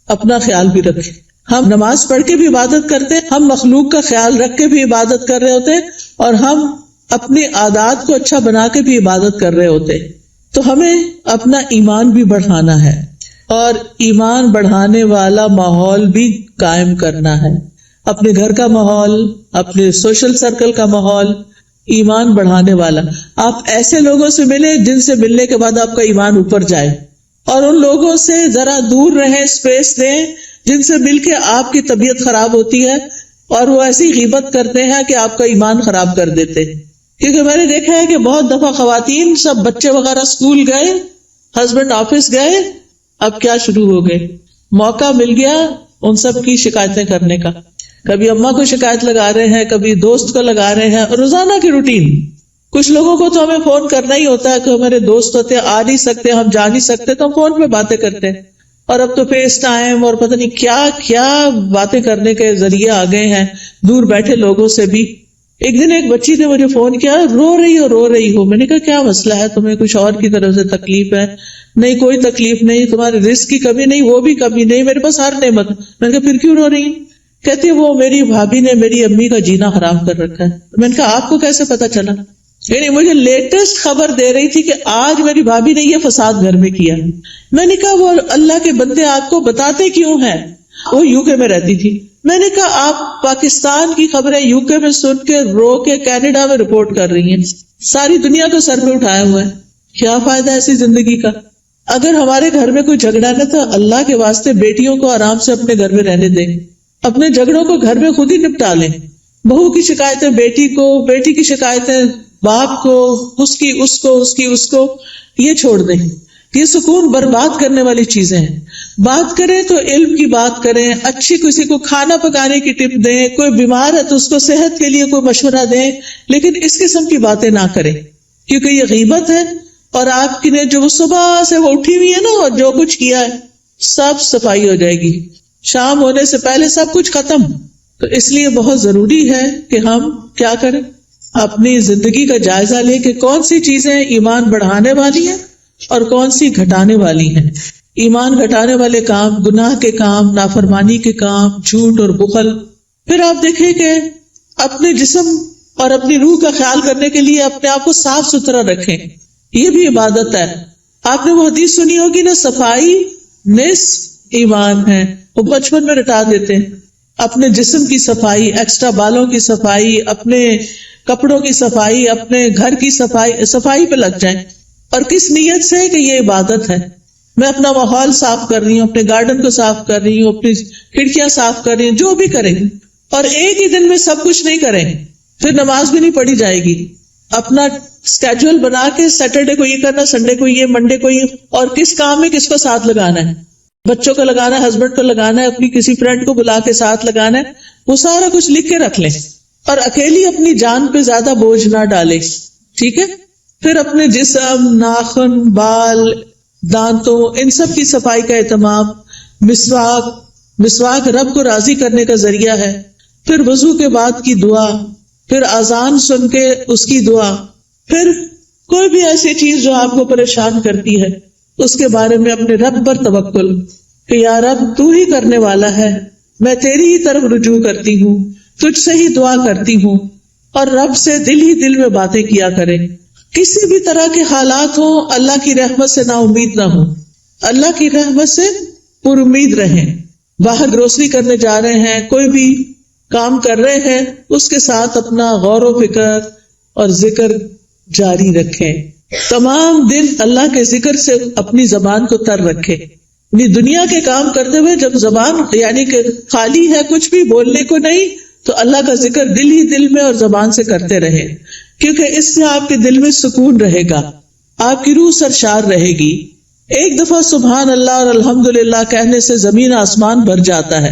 اپنا خیال بھی رکھیں. ہم نماز پڑھ کے بھی عبادت کرتے ہیں، ہم مخلوق کا خیال رکھ کے بھی عبادت کر رہے ہوتے ہیں، اور ہم اپنے عادات کو اچھا بنا کے بھی عبادت کر رہے ہوتے ہیں. تو ہمیں اپنا ایمان بھی بڑھانا ہے اور ایمان بڑھانے والا ماحول بھی قائم کرنا ہے. اپنے گھر کا ماحول، اپنے سوشل سرکل کا ماحول ایمان بڑھانے والا. آپ ایسے لوگوں سے ملیں جن سے ملنے کے بعد آپ کا ایمان اوپر جائے، اور ان لوگوں سے ذرا دور رہیں، اسپیس دیں جن سے مل کے آپ کی طبیعت خراب ہوتی ہے. اور وہ ایسی غیبت کرتے ہیں کہ آپ کا ایمان خراب کر دیتے ہیں. کیونکہ میں نے دیکھا ہے کہ بہت دفعہ خواتین سب بچے وغیرہ اسکول گئے، ہسبینڈ آفس گئے، اب کیا شروع ہو گئے، موقع مل گیا ان سب کی شکایتیں کرنے کا. کبھی اماں کو شکایت لگا رہے ہیں، کبھی دوست کو لگا رہے ہیں، روزانہ کی روٹین. کچھ لوگوں کو تو ہمیں فون کرنا ہی ہوتا ہے کہ ہمارے دوست ہوتے ہیں، آ نہیں سکتے، ہم جا نہیں سکتے، تو ہم فون پہ باتیں کرتے ہیں. اور اب تو فیس ٹائم اور پتہ نہیں کیا کیا باتیں کرنے کے ذریعے آ گئے ہیں دور بیٹھے لوگوں سے بھی. ایک دن ایک بچی نے مجھے فون کیا، رو رہی ہو. میں نے کہا کیا مسئلہ ہے، تمہیں کچھ اور کی طرف سے تکلیف ہے؟ نہیں کوئی تکلیف نہیں، تمہارے رزق کی کمی نہیں، وہ بھی کمی نہیں، میرے پاس ہر نعمت. میں نے کہا پھر کیوں رو رہی؟ کہتی وہ میری بھابھی نے میری امی کا جینا حرام کر رکھا ہے. میں نے کہا آپ کو کیسے پتا چلا؟ یعنی مجھے لیٹسٹ خبر دے رہی تھی کہ آج میری بھابھی نے یہ فساد گھر میں کیا. میں نے کہا وہ اللہ کے بندے آپ کو بتاتے کیوں ہیں؟ وہ یو کے میں رہتی تھی. میں نے کہا آپ پاکستان کی خبریں یو کے میں سن کے رو کے کینیڈا میں رپورٹ کر رہی ہیں، ساری دنیا کو سر پہ اٹھائے ہوئے ہیں. کیا فائدہ ایسی زندگی کا؟ اگر ہمارے گھر میں کوئی جھگڑا نہ تو اللہ کے واسطے بیٹیوں کو آرام سے اپنے گھر میں رہنے دیں، اپنے جھگڑوں کو گھر میں خود ہی نپٹا لیں. بہو کی شکایتیں بیٹی کو، بیٹی کی شکایتیں باپ کو، اس کو یہ چھوڑ دیں. یہ سکون برباد کرنے والی چیزیں ہیں. بات کریں تو علم کی بات کریں، اچھی کسی کو کھانا پکانے کی ٹپ دیں، کوئی بیمار ہے تو اس کو صحت کے لیے کوئی مشورہ دیں، لیکن اس قسم کی باتیں نہ کریں کیونکہ یہ غیبت ہے. اور آپ کی نے جو صبح سے وہ اٹھی ہوئی ہے نا اور جو کچھ کیا ہے سب صفائی ہو جائے گی، شام ہونے سے پہلے سب کچھ ختم. تو اس لیے بہت ضروری ہے کہ ہم کیا کریں، اپنی زندگی کا جائزہ لیں کہ کون سی چیزیں ایمان بڑھانے والی ہیں اور کون سی گھٹانے والی ہیں. ایمان گھٹانے والے کام، گناہ کے کام، نافرمانی کے کام، جھوٹ اور بخل. پھر آپ دیکھیں کہ اپنے جسم اور اپنی روح کا خیال کرنے کے لیے اپنے آپ کو صاف ستھرا رکھیں، یہ بھی عبادت ہے. آپ نے وہ حدیث سنی ہوگی نا، صفائی نصف ایمان ہے. وہ بچپن میں رٹا دیتے ہیں. اپنے جسم کی صفائی، ایکسٹرا بالوں کی صفائی، اپنے کپڑوں کی صفائی، اپنے گھر کی صفائی پہ لگ جائیں. اور کس نیت سے کہ یہ عبادت ہے. میں اپنا ماحول صاف کر رہی ہوں، اپنے گارڈن کو صاف کر رہی ہوں، اپنی کھڑکیاں صاف کر رہی ہوں، جو بھی کریں. اور ایک ہی دن میں سب کچھ نہیں کریں، پھر نماز بھی نہیں پڑھی جائے گی. اپنا اسکیڈول بنا کے سیٹرڈے کو یہ کرنا، سنڈے کو یہ، منڈے کو یہ، اور کس کام میں کس کو ساتھ لگانا ہے. بچوں کو لگانا ہے، ہسبینڈ کو لگانا ہے، اپنی کسی فرینڈ کو بلا کے ساتھ لگانا ہے. وہ سارا کچھ لکھ کے رکھ لیں اور اکیلی اپنی جان پہ زیادہ بوجھ نہ ڈالے. ٹھیک ہے. پھر اپنے جسم، ناخن، بال، دانتوں، ان سب کی صفائی کا اہتمام. مسواک رب کو راضی کرنے کا ذریعہ ہے. پھر وضو کے بعد کی دعا، پھر اذان سن کے اس کی دعا. پھر کوئی بھی ایسی چیز جو آپ کو پریشان کرتی ہے اس کے بارے میں اپنے رب پر توکل کہ یا رب تو ہی کرنے والا ہے، میں تیری ہی طرف رجوع کرتی ہوں، تجھ سے ہی دعا کرتی ہوں. اور رب سے دل ہی دل میں باتیں کیا کریں. کسی بھی طرح کے حالات ہوں، اللہ کی رحمت سے نا امید نہ ہوں، اللہ کی رحمت سے پر امید رہیں. باہر گروسری کرنے جا رہے ہیں، کوئی بھی کام کر رہے ہیں، اس کے ساتھ اپنا غور و فکر اور ذکر جاری رکھیں. تمام دن اللہ کے ذکر سے اپنی زبان کو تر رکھیں. یعنی دنیا کے کام کرتے ہوئے جب زبان یعنی کہ خالی ہے، کچھ بھی بولنے کو نہیں، تو اللہ کا ذکر دل ہی دل میں اور زبان سے کرتے رہے، کیونکہ اس سے آپ کے دل میں سکون رہے گا، آپ کی روح سرشار رہے گی. ایک دفعہ سبحان اللہ اور الحمدللہ کہنے سے زمین آسمان بھر جاتا ہے.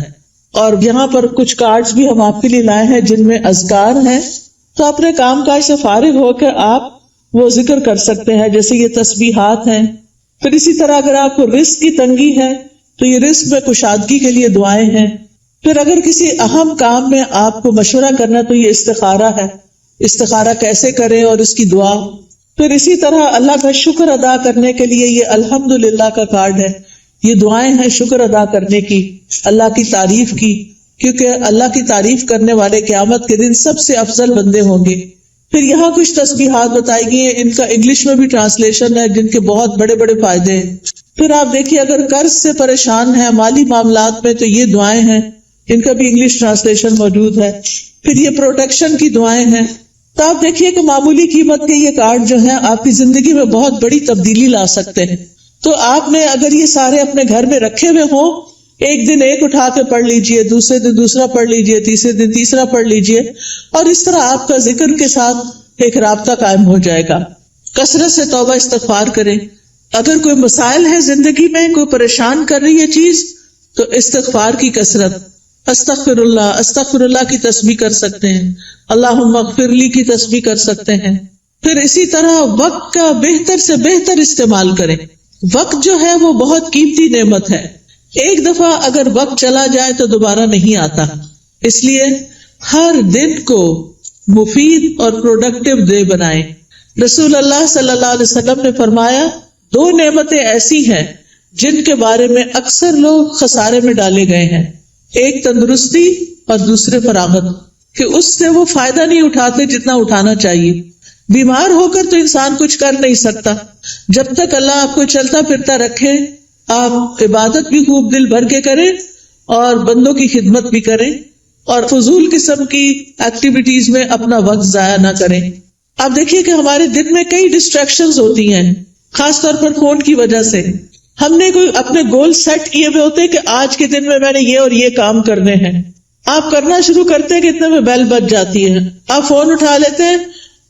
اور یہاں پر کچھ کارڈز بھی ہم آپ کے لیے لائے ہیں جن میں اذکار ہیں، تو اپنے کام کاج سے فارغ ہو کے آپ وہ ذکر کر سکتے ہیں، جیسے یہ تسبیحات ہیں. پھر اسی طرح اگر آپ کو رزق کی تنگی ہے تو یہ رزق میں کشادگی کے لیے دعائیں ہیں. پھر اگر کسی اہم کام میں آپ کو مشورہ کرنا تو یہ استخارہ ہے، استخارہ کیسے کریں اور اس کی دعا. پھر اسی طرح اللہ کا شکر ادا کرنے کے لیے یہ الحمدللہ کا کارڈ ہے. یہ دعائیں ہیں شکر ادا کرنے کی، اللہ کی تعریف کی، کیونکہ اللہ کی تعریف کرنے والے قیامت کے دن سب سے افضل بندے ہوں گے. پھر یہاں کچھ تسبیحات بتائی گئی ہیں، ان کا انگلش میں بھی ٹرانسلیشن ہے جن کے بہت بڑے بڑے فائدے ہیں. پھر آپ دیکھیے اگر قرض سے پریشان ہیں، مالی معاملات میں، تو یہ دعائیں ہیں، ان کا بھی انگلش ٹرانسلیشن موجود ہے. پھر یہ پروٹیکشن کی دعائیں ہیں. تو آپ دیکھیے کہ معمولی قیمت کے یہ کارڈ جو ہیں آپ کی زندگی میں بہت بڑی تبدیلی لا سکتے ہیں. تو آپ نے اگر یہ سارے اپنے گھر میں رکھے ہوئے ہوں ایک دن ایک اٹھا کے پڑھ لیجئے، دوسرے دن دوسرا پڑھ لیجئے، تیسرے دن تیسرا پڑھ لیجئے، اور اس طرح آپ کا ذکر کے ساتھ ایک رابطہ قائم ہو جائے گا۔ کثرت سے توبہ استغفار کریں۔ اگر کوئی مسائل ہے زندگی میں، کوئی پریشان کر رہی ہے چیز، تو استغفار کی کثرت، استغفر اللہ کی تسبیح کر سکتے ہیں، اللہم اغفر لی کی تسبیح کر سکتے ہیں۔ پھر اسی طرح وقت کا بہتر سے بہتر استعمال کریں۔ وقت جو ہے وہ بہت قیمتی نعمت ہے، ایک دفعہ اگر وقت چلا جائے تو دوبارہ نہیں آتا، اس لیے ہر دن کو مفید اور پروڈکٹیو ڈے بنائیں۔ رسول اللہ صلی اللہ علیہ وسلم نے فرمایا، دو نعمتیں ایسی ہیں جن کے بارے میں اکثر لوگ خسارے میں ڈالے گئے ہیں، ایک تندرستی اور دوسرے فراغت، کہ اس سے وہ فائدہ نہیں اٹھاتے جتنا اٹھانا چاہیے۔ بیمار ہو کر تو انسان کچھ کر نہیں سکتا، جب تک اللہ آپ کو چلتا پھرتا رکھے آپ عبادت بھی خوب دل بھر کے کریں اور بندوں کی خدمت بھی کریں اور فضول قسم کی ایکٹیویٹیز میں اپنا وقت ضائع نہ کریں۔ آپ دیکھیے کہ ہمارے دن میں کئی ڈسٹریکشنز ہوتی ہیں، خاص طور پر فون کی وجہ سے۔ ہم نے کوئی اپنے گول سیٹ کیے ہوئے ہوتے کہ آج کے دن میں نے یہ اور یہ کام کرنے ہیں، آپ کرنا شروع کرتے ہیں کہ اتنے میں بیل بج جاتی ہے، آپ فون اٹھا لیتے ہیں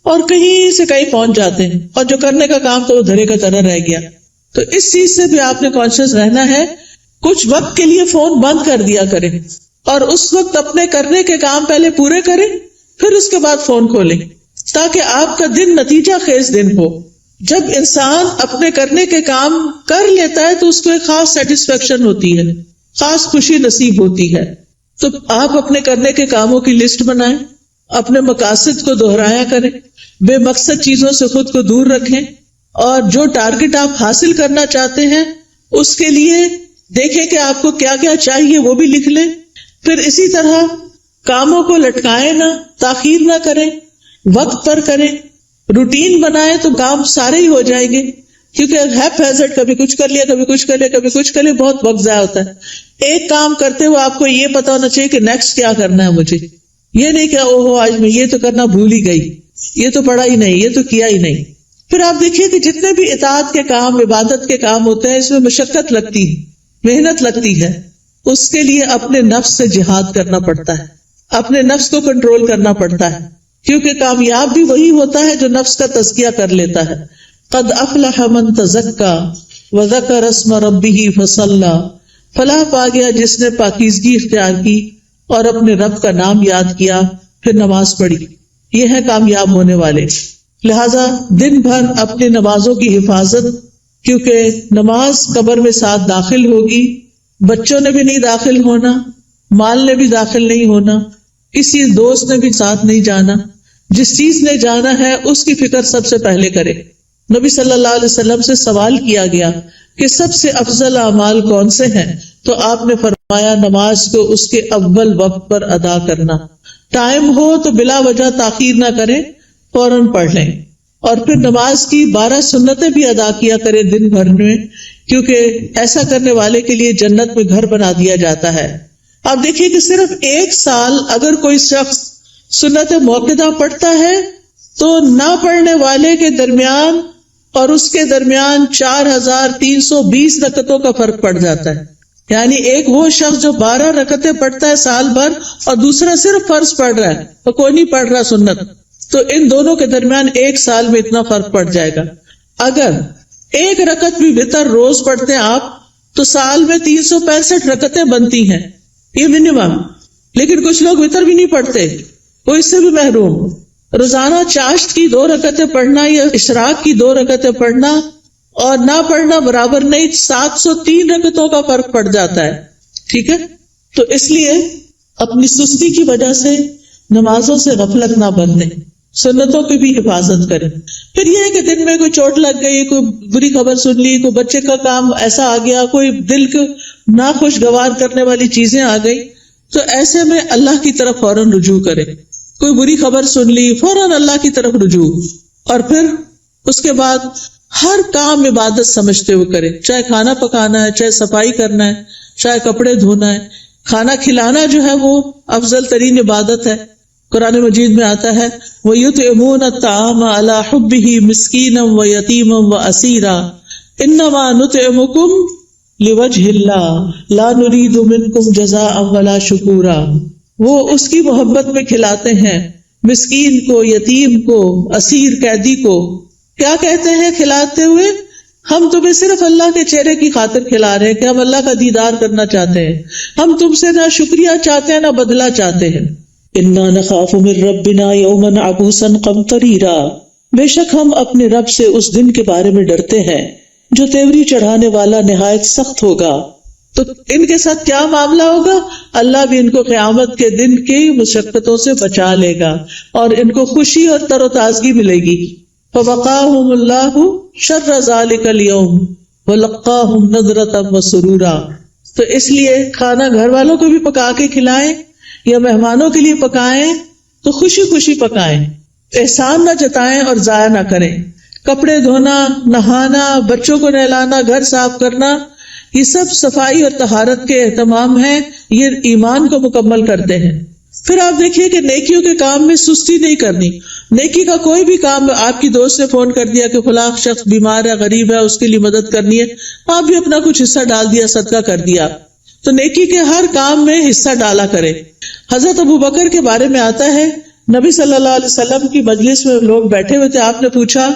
اور کہیں سے کہیں پہنچ جاتے ہیں، اور جو کرنے کا کام تو وہ دھرے کا طرح رہ گیا۔ تو اس چیز سے بھی آپ نے کانشیس رہنا ہے، کچھ وقت کے لیے فون بند کر دیا کریں اور اس وقت اپنے کرنے کے کام پہلے پورے کریں، پھر اس کے بعد فون کھولیں، تاکہ آپ کا دن نتیجہ خیز دن ہو۔ جب انسان اپنے کرنے کے کام کر لیتا ہے تو اس کو ایک خاص سیٹسفیکشن ہوتی ہے، خاص خوشی نصیب ہوتی ہے۔ تو آپ اپنے کرنے کے کاموں کی لسٹ بنائیں، اپنے مقاصد کو دہرایا کریں، بے مقصد چیزوں سے خود کو دور رکھیں، اور جو ٹارگٹ آپ حاصل کرنا چاہتے ہیں اس کے لیے دیکھیں کہ آپ کو کیا کیا چاہیے، وہ بھی لکھ لیں۔ پھر اسی طرح کاموں کو لٹکائیں نہ، تاخیر نہ کریں، وقت پر کریں، روٹین بنائیں تو کام سارے ہی ہو جائیں گے، کیونکہ ہیپ ہیزرڈ کبھی کچھ کر لیا، کبھی کچھ کر لیا، کبھی کچھ کر لیا، بہت وقت ضائع ہوتا ہے۔ ایک کام کرتے ہوئے آپ کو یہ پتا ہونا چاہیے کہ نیکسٹ کیا کرنا ہے مجھے، یہ نہیں کہ اوہو آج میں یہ تو کرنا بھول ہی گئی، یہ تو پڑھا ہی نہیں، یہ تو کیا ہی نہیں۔ پھر آپ دیکھیے کہ جتنے بھی اطاعت کے کام، عبادت کے کام ہوتے ہیں، اس میں مشقت لگتی ہے، محنت لگتی ہے، اس کے لیے اپنے نفس سے جہاد کرنا پڑتا ہے، اپنے نفس کو کنٹرول کرنا پڑتا ہے، کیونکہ کامیاب بھی وہی ہوتا ہے جو نفس کا تزکیہ کر لیتا ہے۔ قد افلح من تزکا وذکر اسم ربہ فصلی، فلاح پا گیا جس نے پاکیزگی اختیار کی اور اپنے رب کا نام یاد کیا، پھر نماز پڑھی، یہ ہے کامیاب ہونے والے۔ لہذا دن بھر اپنی نمازوں کی حفاظت، کیونکہ نماز قبر میں ساتھ داخل ہوگی، بچوں نے بھی نہیں داخل ہونا، مال نے بھی داخل نہیں ہونا، کسی دوست نے بھی ساتھ نہیں جانا، جس چیز نے جانا ہے اس کی فکر سب سے پہلے کرے۔ نبی صلی اللہ علیہ وسلم سے سوال کیا گیا کہ سب سے افضل اعمال کون سے ہیں، تو آپ نے فرمایا نماز کو اس کے اول وقت پر ادا کرنا، ٹائم ہو تو بلا وجہ تاخیر نہ کریں، فوراً پڑھ لیں، اور پھر نماز کی 12 سنتیں بھی ادا کیا کریں دن بھر میں، کیونکہ ایسا کرنے والے کے لیے جنت میں گھر بنا دیا جاتا ہے۔ آپ دیکھیے کہ صرف ایک سال اگر کوئی شخص سنت موقدہ پڑھتا ہے تو نہ پڑھنے والے کے درمیان اور اس کے درمیان 4320 رکعتوں کا فرق پڑ جاتا ہے۔ یعنی ایک وہ شخص جو 12 رکعتیں پڑھتا ہے سال بھر، اور دوسرا صرف فرض پڑھ رہا ہے اور کوئی نہیں پڑھ رہا سنت، تو ان دونوں کے درمیان ایک سال میں اتنا فرق پڑ جائے گا۔ اگر ایک رکعت بھی وتر روز پڑھتے ہیں آپ تو سال میں 365 رکعتیں بنتی ہیں، یہ منیمم۔ لیکن کچھ لوگ وتر بھی نہیں پڑھتے، وہ اس سے بھی محروم۔ روزانہ چاشت کی 2 رکعتیں پڑھنا یا اشراق کی 2 رکعتیں پڑھنا اور نہ پڑھنا برابر نہیں، 703 رکعتوں کا فرق پڑ جاتا ہے، ٹھیک ہے؟ تو اس لیے اپنی سستی کی وجہ سے نمازوں سے غفلت نہ برتیں، سنتوں کی بھی حفاظت کریں۔ پھر یہ ہے کہ دن میں کوئی چوٹ لگ گئی، کوئی بری خبر سن لی، کوئی بچے کا کام ایسا آ گیا، کوئی دل کو ناخوشگوار کرنے والی چیزیں آ گئی، تو ایسے میں اللہ کی طرف فوراً رجوع کریں۔ کوئی بری خبر سن لی، فوراً اللہ کی طرف رجوع، اور پھر اس کے بعد ہر کام عبادت سمجھتے ہوئے کریں، چاہے کھانا پکانا ہے، چاہے صفائی کرنا ہے، چاہے کپڑے دھونا ہے۔ کھانا کھلانا جو ہے وہ افضل ترین عبادت ہے۔ قرآن مجید میں آتا ہے وَيُطْعِمُونَ الطَّعَامَ عَلَىٰ حُبِّهِ مِسْكِينًا وَيَتِيمًا وَأَسِيرًا إِنَّمَا نُطْعِمُكُمْ لوجہ اللہ لا نرید منکم جزاء ولا شکورا. وہ اس کی محبت میں کھلاتے ہیں مسکین کو، یتیم کو، اسیر قیدی کو. کیا کہتے ہیں کھلاتے ہوئے؟ ہم تمہیں صرف اللہ کے چہرے کی خاطر کھلا رہے ہیں کہ ہم اللہ کا دیدار کرنا چاہتے ہیں. ہم تم سے نہ شکریہ چاہتے ہیں نہ بدلہ چاہتے ہیں. انا نخاف من ربنا یوما عبوسا قمطریرا. بے شک ہم اپنے رب سے اس دن کے بارے میں ڈرتے ہیں جو تیوری چڑھانے والا نہایت سخت ہوگا. تو ان کے ساتھ کیا معاملہ ہوگا؟ اللہ بھی ان کو قیامت کے دن کی مشقتوں سے بچا لے گا اور ان کو خوشی اور تر و تازگی ملے گی. فوقاہم اللہ شر ذلک اليوم ولقاہم نضرۃ وسرورا. تو اس لیے کھانا گھر والوں کو بھی پکا کے کھلائیں یا مہمانوں کے لیے پکائیں تو خوشی خوشی پکائیں، احسان نہ جتائیں اور ضائع نہ کریں. کپڑے دھونا، نہانا، بچوں کو نہلانا، گھر صاف کرنا، یہ سب صفائی اور طہارت کے اہتمام ہیں، یہ ایمان کو مکمل کرتے ہیں. پھر آپ دیکھیے کہ نیکیوں کے کام میں سستی نہیں کرنی. نیکی کا کوئی بھی کام، آپ کی دوست نے فون کر دیا کہ فلاں شخص بیمار ہے، غریب ہے، اس کے لیے مدد کرنی ہے، آپ بھی اپنا کچھ حصہ ڈال دیا، صدقہ کر دیا. تو نیکی کے ہر کام میں حصہ ڈالا کرے. حضرت ابوبکر کے بارے میں آتا ہے، نبی صلی اللہ علیہ وسلم کی مجلس میں لوگ بیٹھے ہوئے تھے. آپ نے پوچھا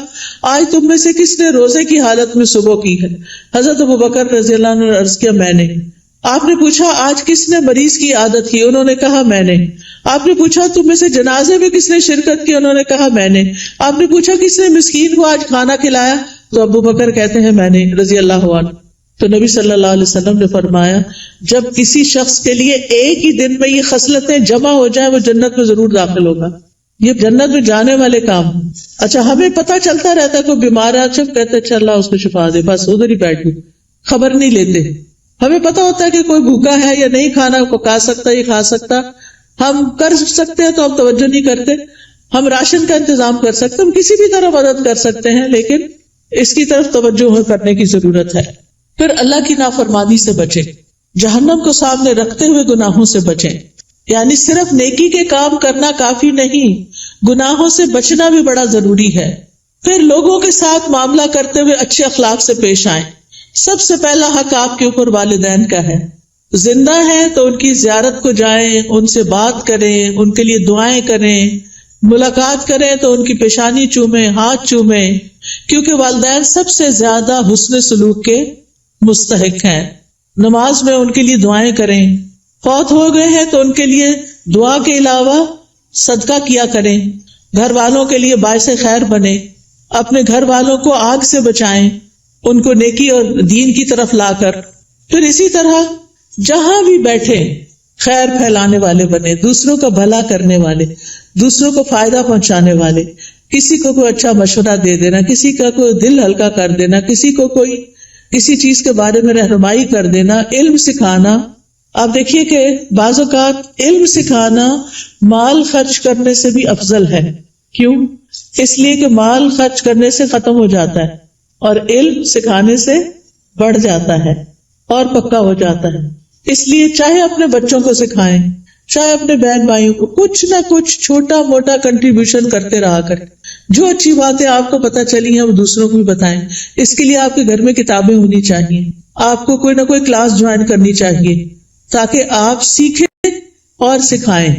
آج تم میں سے کس نے روزے کی حالت میں صبح کی ہے؟ حضرت ابوبکر رضی اللہ عنہ نے عرض کیا میں نے. آپ نے پوچھا آج کس نے مریض کی عادت کی؟ انہوں نے کہا میں نے. آپ نے پوچھا تم میں سے جنازے میں کس نے شرکت کی؟ انہوں نے کہا میں نے. آپ نے پوچھا کس نے مسکین کو آج کھانا کھلایا؟ تو ابوبکر کہتے ہیں میں نے رضی اللہ عنہ. تو نبی صلی اللہ علیہ وسلم نے فرمایا جب کسی شخص کے لیے ایک ہی دن میں یہ خصلتیں جمع ہو جائیں وہ جنت میں ضرور داخل ہوگا. یہ جنت میں جانے والے کام. اچھا ہمیں پتہ چلتا رہتا ہے کوئی بیمار ہے، اچھا کہتے اچھا اللہ اس کو شفا دے، بس ادھر ہی بیٹھ گئے، خبر نہیں لیتے. ہمیں پتہ ہوتا ہے کہ کوئی بھوکا ہے یا نہیں کھانا پکا سکتا یہ کھا سکتا، ہم کر سکتے ہیں تو ہم توجہ نہیں کرتے. ہم راشن کا انتظام کر سکتے، ہم کسی بھی طرح مدد کر سکتے ہیں، لیکن اس کی طرف توجہ کرنے کی ضرورت ہے. پھر اللہ کی نافرمانی سے بچیں، جہنم کو سامنے رکھتے ہوئے گناہوں سے بچیں. یعنی صرف نیکی کے کام کرنا کافی نہیں، گناہوں سے بچنا بھی بڑا ضروری ہے. پھر لوگوں کے ساتھ معاملہ کرتے ہوئے اچھے اخلاق سے پیش آئیں. سب سے پہلا حق آپ کے اوپر والدین کا ہے. زندہ ہیں تو ان کی زیارت کو جائیں، ان سے بات کریں، ان کے لیے دعائیں کریں، ملاقات کریں تو ان کی پیشانی چومیں، ہاتھ چومیں، کیونکہ والدین سب سے زیادہ حسن سلوک کے مستحق ہیں. نماز میں ان کے لیے دعائیں کریں. فوت ہو گئے ہیں تو ان کے لیے دعا کے علاوہ صدقہ کیا کریں. گھر والوں کے لیے باعث خیر بنے، اپنے گھر والوں کو آگ سے بچائیں، ان کو نیکی اور دین کی طرف لا کر. پھر اسی طرح جہاں بھی بیٹھے خیر پھیلانے والے بنے، دوسروں کا بھلا کرنے والے، دوسروں کو فائدہ پہنچانے والے. کسی کو کوئی اچھا مشورہ دے دینا، کسی کا کوئی دل ہلکا کر دینا، کسی کو کوئی کسی چیز کے بارے میں رہنمائی کر دینا، علم سکھانا. آپ دیکھیے کہ بعض اوقات علم سکھانا مال خرچ کرنے سے بھی افضل ہے. کیوں؟ اس لیے کہ مال خرچ کرنے سے ختم ہو جاتا ہے اور علم سکھانے سے بڑھ جاتا ہے اور پکا ہو جاتا ہے. اس لیے چاہے اپنے بچوں کو سکھائیں، چاہے اپنے بہن بھائیوں کو کچھ نہ کچھ چھوٹا موٹا کنٹریبیوشن کرتے رہا کریں. جو اچھی باتیں آپ کو پتہ چلی ہیں وہ دوسروں کو بھی بتائیں. اس کے لیے آپ کے گھر میں کتابیں ہونی چاہیے، آپ کو کوئی نہ کوئی کلاس جوائن کرنی چاہیے تاکہ آپ سیکھیں اور سکھائیں.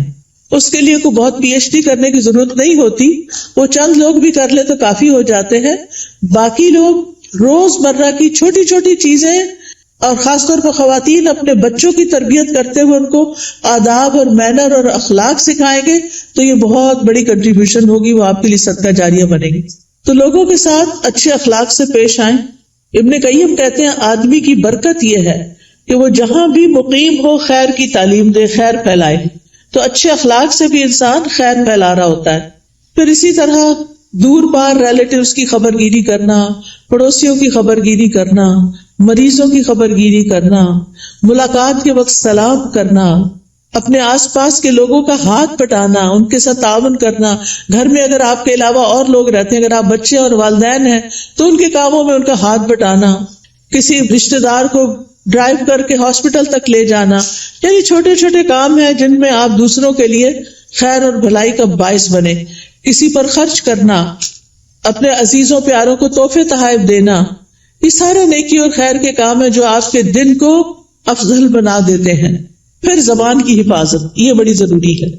اس کے لیے کوئی بہت پی ایچ ڈی کرنے کی ضرورت نہیں ہوتی، وہ چند لوگ بھی کر لے تو کافی ہو جاتے ہیں. باقی لوگ روز مرہ کی چھوٹی چھوٹی چیزیں اور خاص طور پر خواتین اپنے بچوں کی تربیت کرتے ہوئے ان کو آداب اور مینر اور اخلاق سکھائیں گے تو یہ بہت بڑی کنٹریبیوشن ہوگی، وہ آپ کے لیے صدقہ جاریہ بنے گی. تو لوگوں کے ساتھ اچھے اخلاق سے پیش آئیں. ابن قیم کہتے ہیں آدمی کی برکت یہ ہے کہ وہ جہاں بھی مقیم ہو خیر کی تعلیم دے، خیر پھیلائے. تو اچھے اخلاق سے بھی انسان خیر پھیلا رہا ہوتا ہے. پھر اسی طرح دور پار ریلیٹیوز کی خبر گیری کرنا، پڑوسیوں کی خبر گیری کرنا، مریضوں کی خبر گیری کرنا، ملاقات کے وقت سلام کرنا، اپنے آس پاس کے لوگوں کا ہاتھ بٹانا، ان کے ساتھ تعاون کرنا. گھر میں اگر آپ کے علاوہ اور لوگ رہتے ہیں، اگر آپ بچے اور والدین ہیں تو ان کے کاموں میں ان کا ہاتھ بٹانا، کسی رشتہ دار کو ڈرائیو کر کے ہاسپٹل تک لے جانا. یعنی چھوٹے چھوٹے کام ہیں جن میں آپ دوسروں کے لیے خیر اور بھلائی کا باعث بنے. کسی پر خرچ کرنا، اپنے عزیزوں پیاروں کو تحفے تحائف دینا، یہ سارے نیکی اور خیر کے کام ہیں جو آپ کے دن کو افضل بنا دیتے ہیں. پھر زبان کی حفاظت، یہ بڑی ضروری ہے،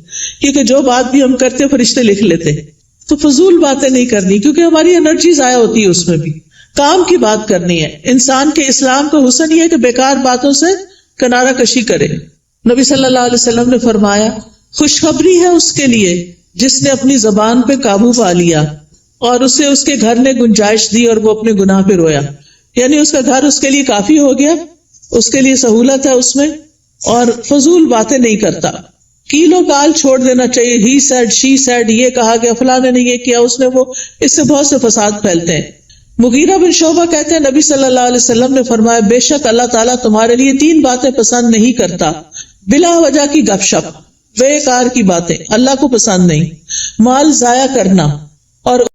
کیونکہ جو بات بھی ہم کرتے فرشتے لکھ لیتے ہیں. تو فضول باتیں نہیں کرنی، کیونکہ ہماری انرجی ضائع ہوتی ہے اس میں بھی. کام کی بات کرنی ہے. انسان کے اسلام کا حسن یہ ہے کہ بیکار باتوں سے کنارہ کشی کرے. نبی صلی اللہ علیہ وسلم نے فرمایا خوشخبری ہے اس کے لیے جس نے اپنی زبان پہ قابو پا لیا اور اسے اس کے گھر نے گنجائش دی اور وہ اپنے گناہ پہ رویا. یعنی اس کا گھر اس کے لیے کافی ہو گیا، اس کے لیے سہولت ہے اس میں، اور فضول باتیں نہیں کرتا. کیلو کال چھوڑ دینا چاہیے. ہی سیڈ، شی سیڈ، یہ کہا گیا، فلاں نے یہ کیا، اس نے وہ، اس سے بہت سے فساد پھیلتے ہیں. مغیرہ بن شعبہ کہتے ہیں نبی صلی اللہ علیہ وسلم نے فرمایا بے شک اللہ تعالیٰ تمہارے لیے 3 باتیں پسند نہیں کرتا. بلا وجہ کی گپ شپ، بے کار کی باتیں اللہ کو پسند نہیں. مال ضائع کرنا، اور